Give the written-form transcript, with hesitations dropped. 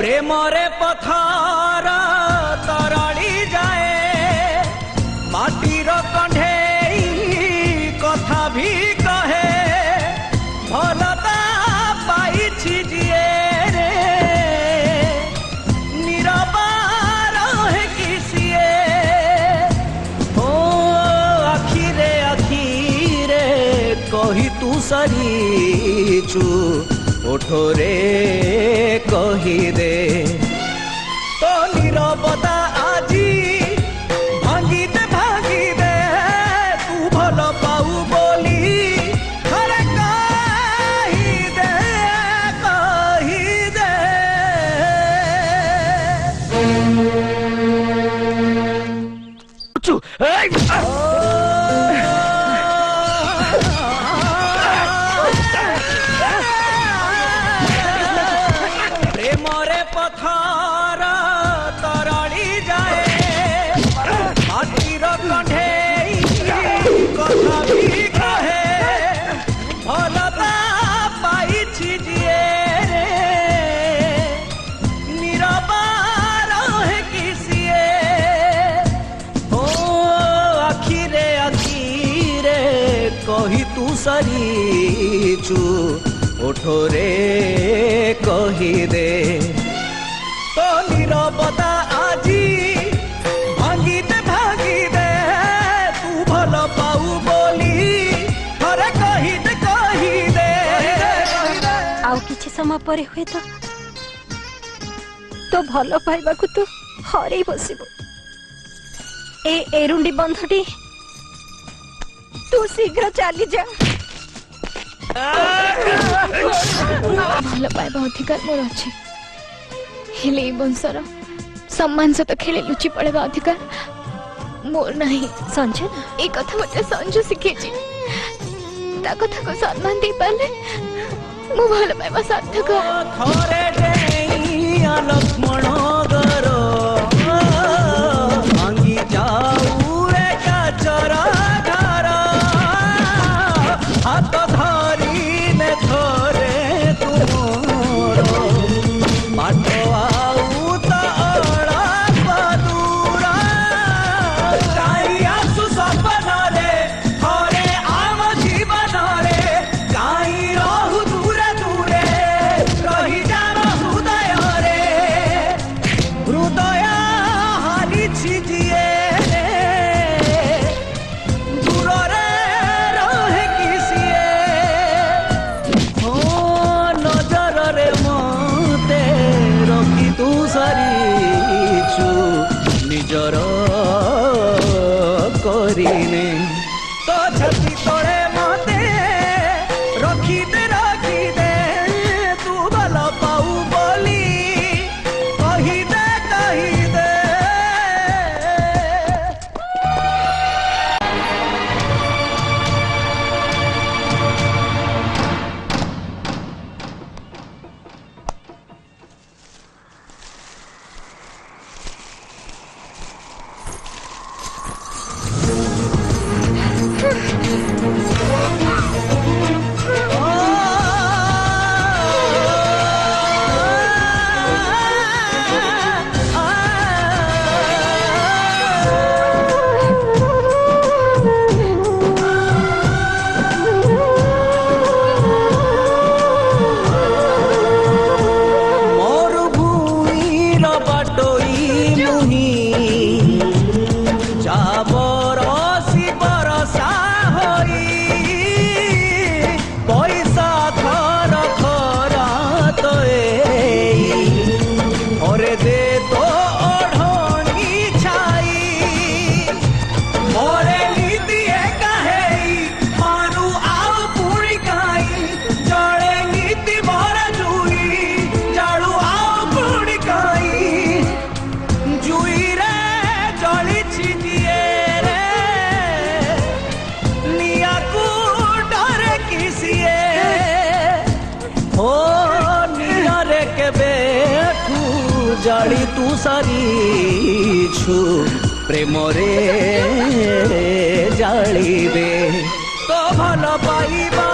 प्रेम रे पथर तरली जाए माटीर कंढेई कथा भी कहे भलता पाइछि जिए रे नीरबा रहे किसिए ओ आखिरे कही तू सरीचु ओठोरे कही दे तो नीरवता आजी भांगी दे तू भल पाऊ बोली अरे कही दे पथर तरली जाए माटीर कंढेई कथा भी कहे भलता पाइछि जिए रे नीरबा रहे किसिए ओ आखिरे कही तू सरीचु ओठोरे कही दे तो नीरवता आजी भांगी दे तू भल पाऊ बोली अरे कही दे आउ किछि समय परे हुए तो भल पाइबा को तो हरे बसिबो ए एरुंडी बंधटी तू शीघ्र चली जा भल पाइबा अधिकार मोर अच्छे हेले वंशर सम्मान सहित खेले लुचि पड़ेगा अधिकार मोर नहीं। संजय ए कथा मते संजू शिखेछि ता कथा को सम्मान दे पाले मो भल पाइबा सार्थक थोरे डेइया लक्ष्मण गरो भांगी जाऊ एका चरा धारा हाथ धरी ने थोरे तुमरो बाटो आउ त अड़ा पदुरा काई आसु सपन रे थोरे आम जीवन रे काई रहु दूरे दूरे रही जान हृदय रे हृदय हारी छिजिए दूर रे रहे किसिए हो नजर रे मते रखी तू सरीचु निजर करिने तो छाती तोड़े मते रखी दे तू भल पाऊ बोली कही दे जाली तू सारीछु प्रेम रे जाली दे तो भल पाइबा